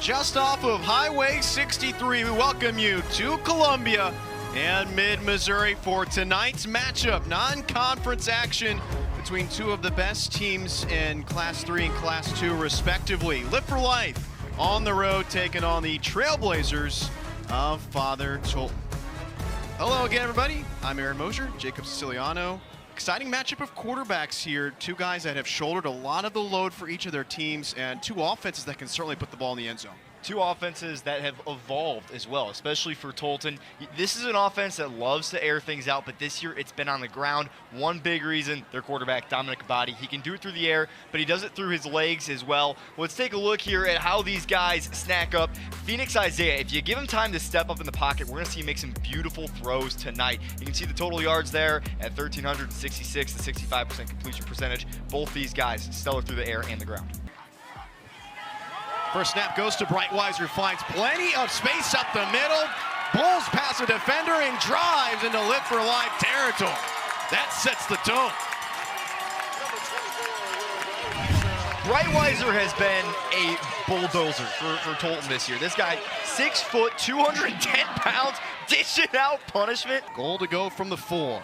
just off of Highway 63. We welcome you to Columbia and Mid-Missouri for tonight's matchup. Non-conference action between two of the best teams in Class 3 and Class 2 respectively. Live for Life on the road taking on the Trailblazers of Father Tolton. Hello again, everybody. I'm Aaron Mosier, Jacob Siciliano. Exciting matchup of quarterbacks here. Two guys that have shouldered a lot of the load for each of their teams, and two offenses that can certainly put the ball in the end zone. Two offenses that have evolved as well, especially for Tolton. This is an offense that loves to air things out, but this year it's been on the ground. One big reason, their quarterback, Dominic Abadi. He can do it through the air, but he does it through his legs as well. Let's take a look here at how these guys snack up. Phoenix Isaiah, if you give him time to step up in the pocket, we're going to see him make some beautiful throws tonight. You can see the total yards there at 1,366 to 65% completion percentage. Both these guys stellar through the air and the ground. First snap goes to Breitweiser, finds plenty of space up the middle, pulls past a defender and drives into Live for Life territory. That sets the tone. Breitweiser has been a bulldozer for Tolton this year. This guy, 6 foot, 210 pounds, dishing out punishment. Goal to go from the 4.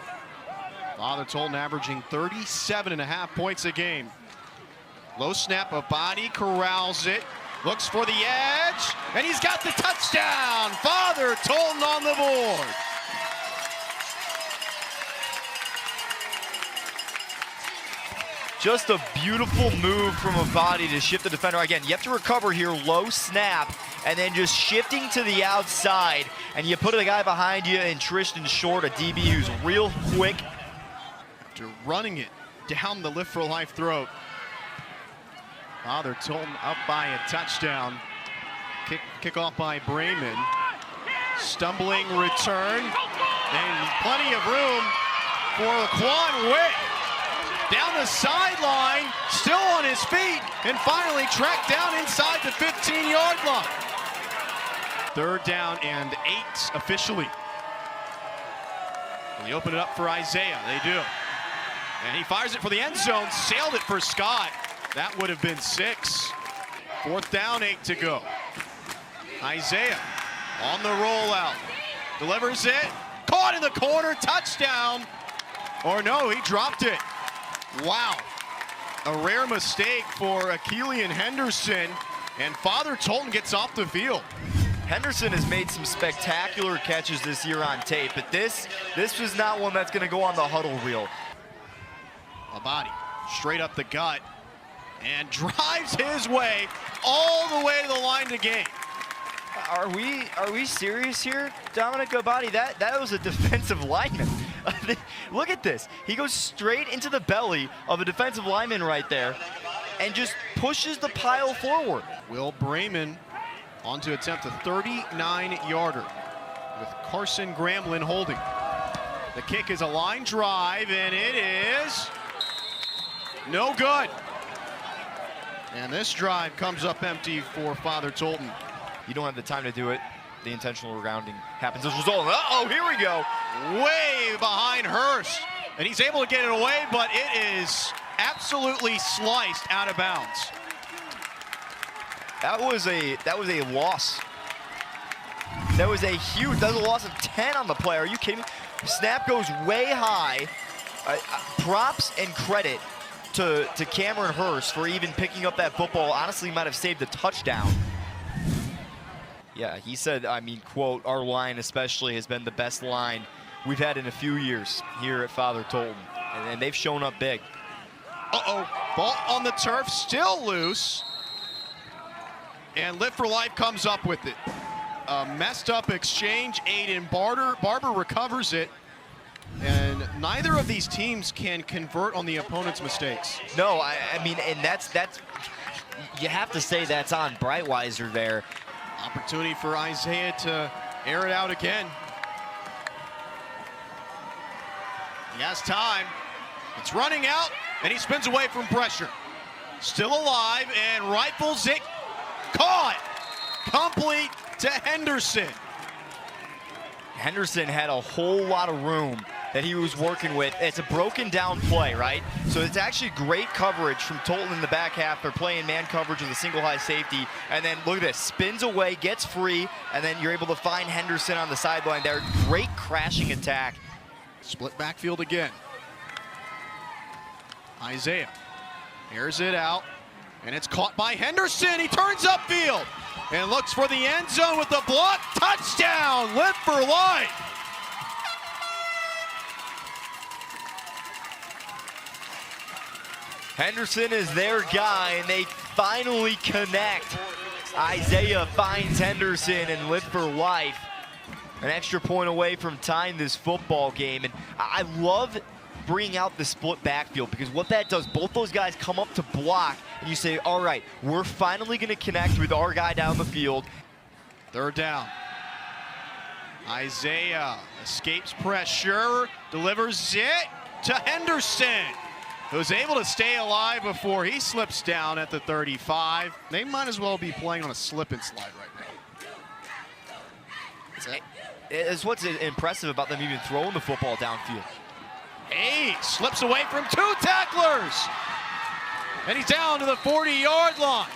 Father Tolton averaging 37.5 points a game. Low snap, Abadi corrals it. Looks for the edge, and he's got the touchdown. Father Tolton on the board. Just a beautiful move from Abadi to shift the defender. Again, you have to recover here, low snap, and then just shifting to the outside, and you put a guy behind you in Tristan Short, a DB who's real quick. After running it down the Live for Life throat. Father Tolton up by a touchdown. Kick off by Bremen. Stumbling return. And plenty of room for Laquan Witt. Down the sideline, still on his feet, and finally tracked down inside the 15-yard line. 3rd down and 8 officially. And they open it up for Isaiah. They do. And he fires it for the end zone, sailed it for Scott. That would have been 6. 4th down, 8 to go. Isaiah on the rollout. Delivers it. Caught in the corner. Touchdown. Or no, he dropped it. Wow. A rare mistake for Akelian Henderson. And Father Tolton gets off the field. Henderson has made some spectacular catches this year on tape, but this was not one that's going to go on the huddle reel. Abadi straight up the gut. And drives his way all the way to the line to gain. Are we serious here? Dominic Abadi, that was a defensive lineman. Look at this. He goes straight into the belly of a defensive lineman right there and just pushes the pile forward. Will Bremen on to attempt a 39-yarder with Carson Gramlin holding. The kick is a line drive, and it is no good. And this drive comes up empty for Father Tolton. You don't have the time to do it. The intentional rounding happens as a result. Uh-oh, here we go. Way behind Hurst. And he's able to get it away, but it is absolutely sliced out of bounds. That was a loss. That was a loss of 10 on the play. Are you kidding me? Snap goes way high. Props and credit to Cameron Hurst for even picking up that football. Honestly, might have saved a touchdown. Yeah, he said, I mean, quote, our line especially has been the best line we've had in a few years here at Father Tolton. And they've shown up big. Uh-oh, ball on the turf, still loose. And Live for Life comes up with it. A messed up exchange, Aiden Barber recovers it. And neither of these teams can convert on the opponent's mistakes. No, I mean, and that's you have to say that's on Breitweiser there. Opportunity for Isaiah to air it out again. He has time. It's running out, and he spins away from pressure. Still alive, and rifles it. Caught. Complete to Henderson. Henderson had a whole lot of room that he was working with. It's a broken down play, right? So it's actually great coverage from Tolton in the back half. They're playing man coverage with a single high safety. And then look at this, spins away, gets free, and then you're able to find Henderson on the sideline there. Great crashing attack. Split backfield again. Isaiah airs it out, and it's caught by Henderson. He turns upfield and looks for the end zone with the block. Touchdown, Live for Life. Henderson is their guy, and they finally connect. Isaiah finds Henderson and Live for Life. An extra point away from tying this football game. And I love bringing out the split backfield, because what that does, both those guys come up to block, and you say, all right, we're finally going to connect with our guy down the field. Third down. Isaiah escapes pressure, delivers it to Henderson, who's able to stay alive before he slips down at the 35. They might as well be playing on a slip and slide right now. It's what's impressive about them even throwing the football downfield. He slips away from two tacklers, and he's down to the 40-yard line.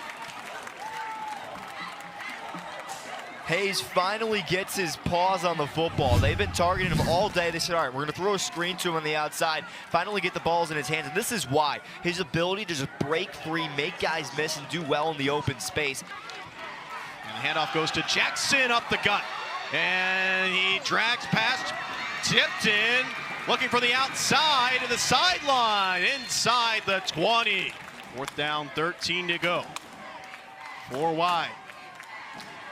Hayes finally gets his paws on the football. They've been targeting him all day. They said, all right, we're going to throw a screen to him on the outside, finally get the balls in his hands. And this is why. His ability to just break free, make guys miss, and do well in the open space. And the handoff goes to Jackson up the gut. And he drags past Tipton, looking for the outside of the sideline, inside the 20. Fourth down, 13 to go. 4 wide.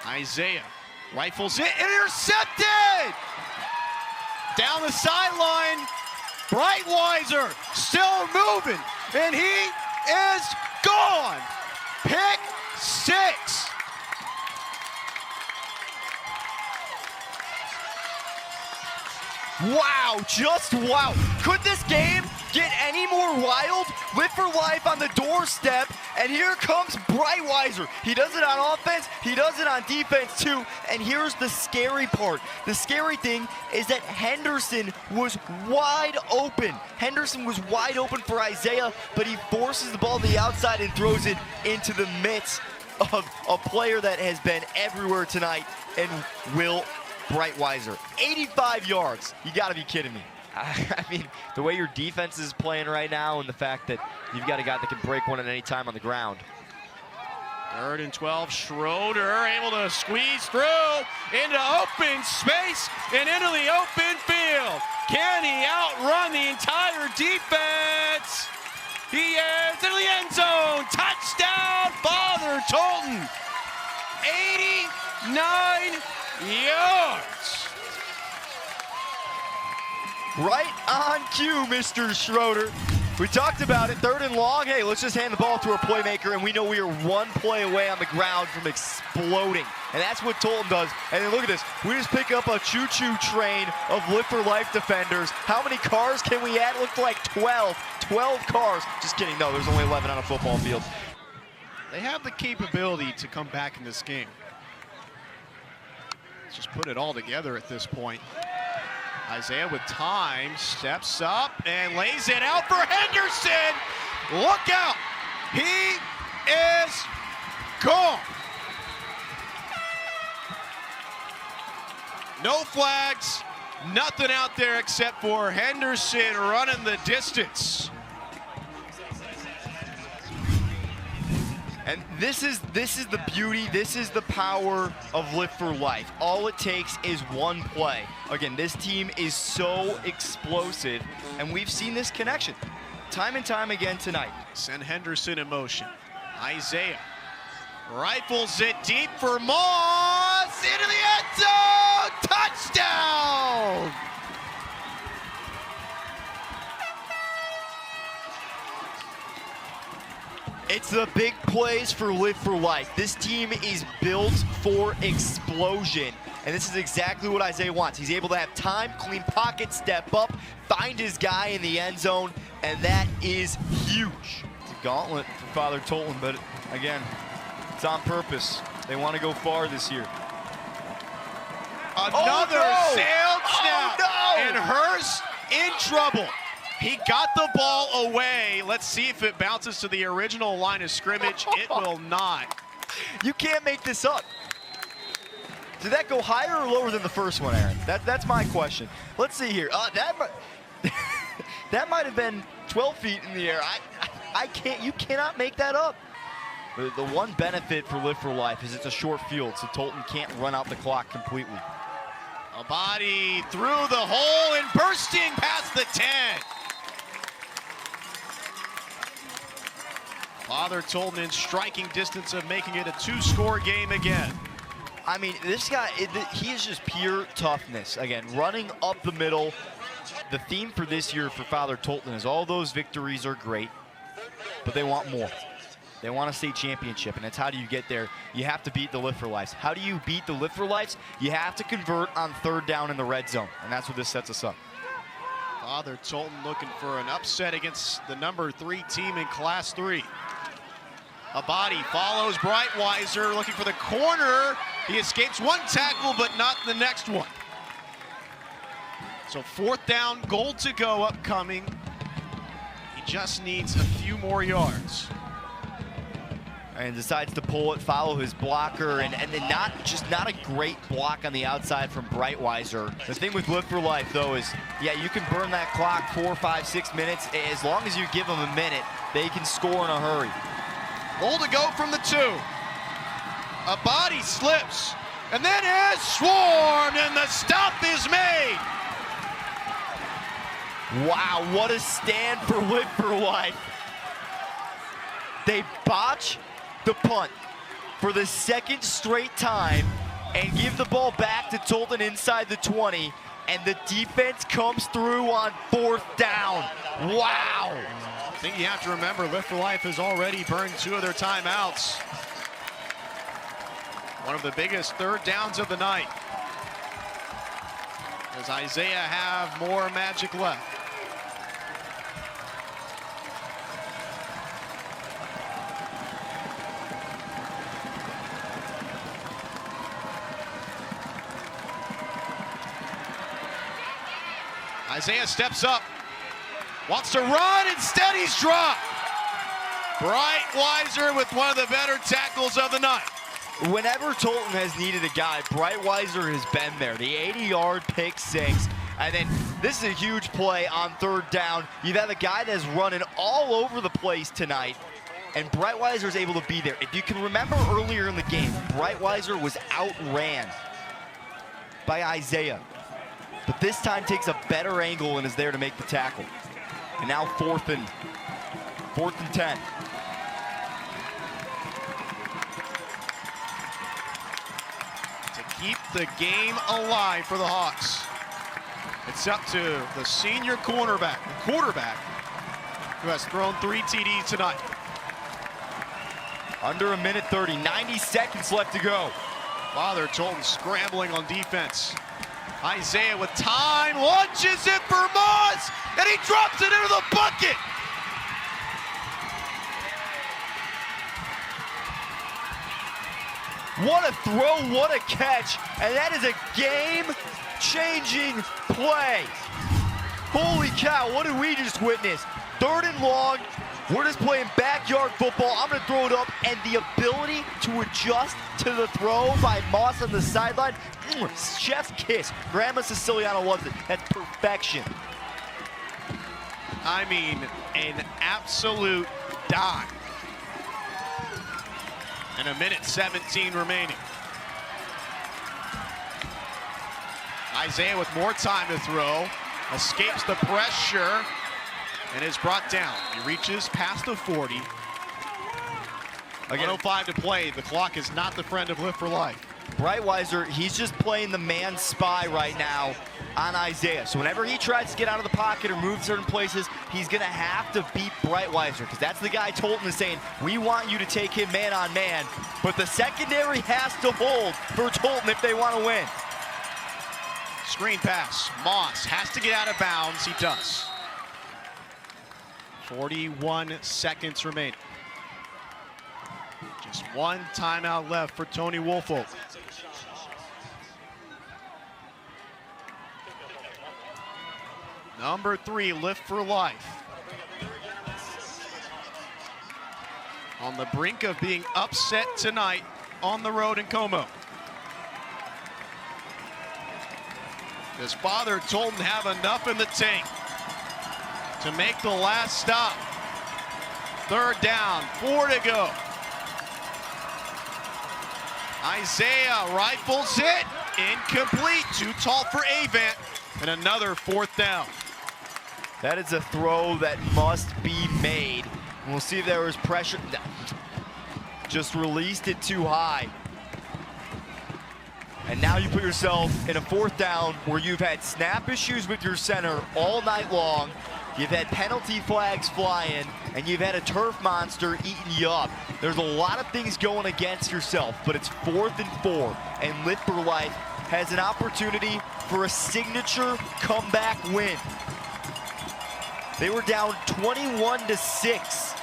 Isaiah rifles it, intercepted! Down the sideline, Breitweiser still moving, and he is gone. Pick 6. Wow, just wow. Could this game get any more wild? Live for Life on the doorstep, and here comes Breitweiser. He does it on offense, he does it on defense too, and here's the scary part. The scary thing is that Henderson was wide open. Henderson was wide open for Isaiah, but he forces the ball to the outside and throws it into the midst of a player that has been everywhere tonight, and Will Breitweiser. 85 yards. You got to be kidding me. I mean, the way your defense is playing right now, and the fact that you've got a guy that can break one at any time on the ground. 3rd and 12, Schroeder able to squeeze through into open space and into the open field. Can he outrun the entire defense? He is into the end zone. Touchdown, Father Tolton. 89 yards. Right on cue, Mr. Schroeder. We talked about it, 3rd and long. Hey, let's just hand the ball to our playmaker, and we know we are one play away on the ground from exploding. And that's what Tolton does. And then look at this. We just pick up a choo-choo train of Live for Life defenders. How many cars can we add? It looked like 12. 12 cars. Just kidding. No, there's only 11 on a football field. They have the capability to come back in this game. Let's just put it all together at this point. Isaiah with time, steps up and lays it out for Henderson. Look out, he is gone. No flags, nothing out there except for Henderson running the distance. And this is the beauty, this is the power of Live for Life. All it takes is one play. Again, this team is so explosive, and we've seen this connection time and time again tonight. Send Henderson in motion. Isaiah rifles it deep for Moss, into the end zone, touchdown! It's the big plays for Live for Life. This team is built for explosion, and this is exactly what Isaiah wants. He's able to have time, clean pocket, step up, find his guy in the end zone, and that is huge. It's a gauntlet for Father Tolton, but again, it's on purpose. They want to go far this year. Another sailed snap, no! and Hurst in trouble. He got the ball away. Let's see if it bounces to the original line of scrimmage. It will not. You can't make this up. Did that go higher or lower than the first one, Aaron? That's my question. Let's see here. That might have been 12 feet in the air. I can't. You cannot make that up. The one benefit for Live for Life is it's a short field, so Tolton can't run out the clock completely. A body through the hole and bursting past the 10. Father Tolton in striking distance of making it a 2-score game again. I mean, this guy, he is just pure toughness. Again, running up the middle. The theme for this year for Father Tolton is all those victories are great, but they want more. They want a state championship, and that's how do you get there? You have to beat the Live for Lives. How do you beat the Live for Lives? You have to convert on 3rd down in the red zone, and that's what this sets us up. Father Tolton looking for an upset against the number 3 team in Class 3. A body follows Breitweiser looking for the corner. He escapes one tackle, but not the next one. So 4th down, goal to go upcoming. He just needs a few more yards. And decides to pull it, follow his blocker, and then not a great block on the outside from Breitweiser. The thing with Live for Life, though, is, yeah, you can burn that clock 4, 5, 6 minutes. As long as you give them a minute, they can score in a hurry. Goal to go from the 2. A body slips, and then is swarmed, and the stop is made. Wow, what a stand for Live for Life. They botch the punt for the 2nd straight time and give the ball back to Tolton inside the 20, and the defense comes through on 4th down. Wow. I think you have to remember Live for Life has already burned 2 of their timeouts. One of the biggest 3rd downs of the night. Does Isaiah have more magic left? Isaiah steps up, wants to run, instead he's dropped. Breitweiser with one of the better tackles of the night. Whenever Tolton has needed a guy, Breitweiser has been there. The 80-yard pick 6. And then this is a huge play on 3rd down. You've had a guy that's running all over the place tonight, and Breitweiser is able to be there. If you can remember earlier in the game, Breitweiser was outran by Isaiah. But this time takes a better angle and is there to make the tackle. And now 4th and 10. To keep the game alive for the Hawks. It's up to the senior quarterback, who has thrown 3 TDs tonight. Under 1:30, 90 seconds left to go. Father Tolton scrambling on defense. Isaiah with time, launches it for Moss, and he drops it into the bucket. What a throw, what a catch, and that is a game-changing play. Holy cow, what did we just witness? 3rd and long, we're just playing backyard football. I'm gonna throw it up, and the ability to adjust to the throw by Moss on the sideline, chef's kiss. Grandma Siciliano loves it. That's perfection. I mean, an absolute dime. And 1:17 remaining. Isaiah with more time to throw, escapes the pressure, and is brought down. He reaches past the 40. Again, 1:05 to play. The clock is not the friend of Live for Life. Breitweiser, he's just playing the man spy right now on Isaiah. So whenever he tries to get out of the pocket or move certain places, he's going to have to beat Breitweiser, because that's the guy Tolton is saying, we want you to take him man on man. But the secondary has to hold for Tolton if they want to win. Screen pass. Moss has to get out of bounds. He does. 41 seconds remaining. Just one timeout left for Tony Woolfolk. Number 3, Lift for Life. On the brink of being upset tonight on the road in Como. Does Father Tolton have enough in the tank to make the last stop? 3rd down, 4 to go. Isaiah rifles it, incomplete, too tall for Avant, and another 4th down. That is a throw that must be made. We'll see if there was pressure. Just released it too high. And now you put yourself in a 4th down where you've had snap issues with your center all night long. You've had penalty flags flying, and you've had a turf monster eating you up. There's a lot of things going against yourself, but it's 4th and 4, and Lift for Life has an opportunity for a signature comeback win. They were down 21-6.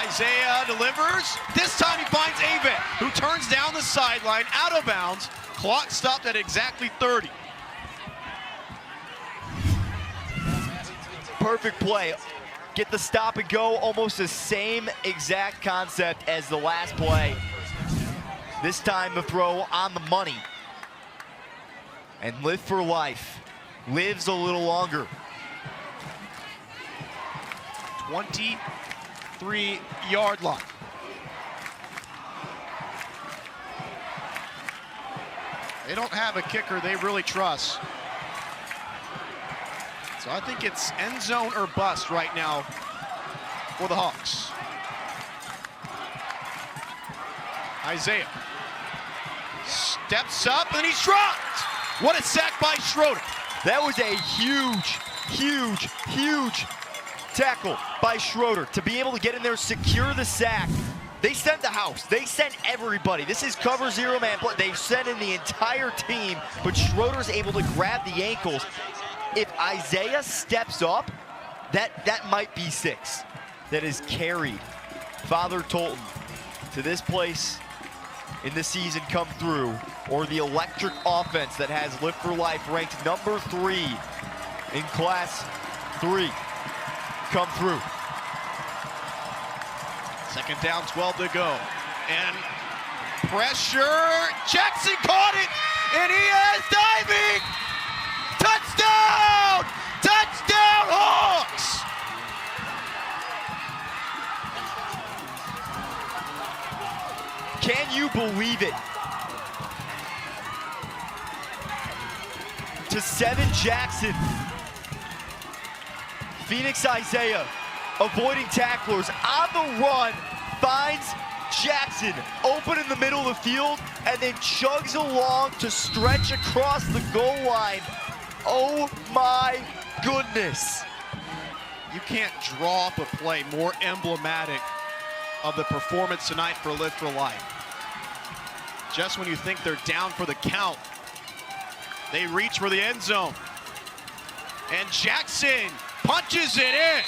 Isaiah delivers. This time he finds Avant, who turns down the sideline, out of bounds. Clock stopped at exactly 30. Perfect play. Get the stop and go, almost the same exact concept as the last play. This time the throw on the money. And Lift for Life lives a little longer. 23-yard line. They don't have a kicker they really trust. So I think it's end zone or bust right now for the Hawks. Isaiah steps up and he's dropped. What a sack by Schroeder. That was a huge, huge, huge tackle by Schroeder to be able to get in there, secure the sack. They sent the house. They sent everybody. This is cover 0 man play. They've sent in the entire team, but Schroeder's able to grab the ankles. If Isaiah steps up, that might be 6. That has carried Father Tolton to this place in the season come through, or the electric offense that has Lift for Life ranked number 3 in Class 3 come through. 2nd down, 12 to go. And pressure, Jackson caught it, and he is diving! Touchdown! Touchdown, Hawks! Can you believe it? To 7 Jackson. Phoenix Isaiah avoiding tacklers on the run, finds Jackson open in the middle of the field, and then chugs along to stretch across the goal line. Oh my goodness. You can't draw up a play more emblematic of the performance tonight for Live for Life. Just when you think they're down for the count, they reach for the end zone. And Jackson punches it in.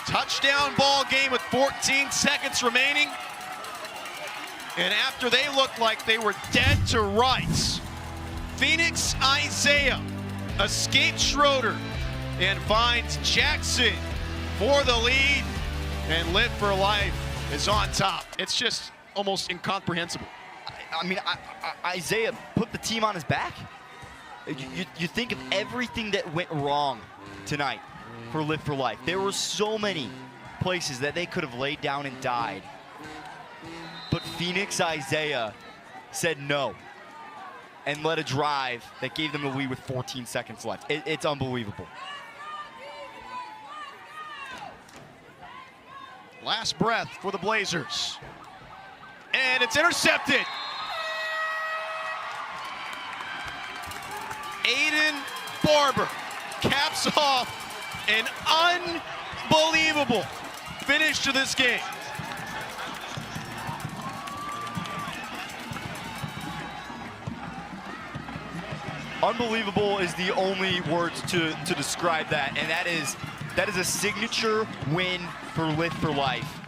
Touchdown ball game with 14 seconds remaining. And after they looked like they were dead to rights, Phoenix Isaiah escapes Schroeder and finds Jackson for the lead, and Live for Life is on top. It's just almost incomprehensible. I mean, Isaiah put the team on his back. You think of everything that went wrong tonight for Live for Life. There were so many places that they could have laid down and died. But Phoenix Isaiah said no and led a drive that gave them the lead with 14 seconds left. It's unbelievable. Last breath for the Blazers. And it's intercepted. Aiden Barber caps off an unbelievable finish to this game. Unbelievable is the only words to describe that, and that is a signature win for Live for Life.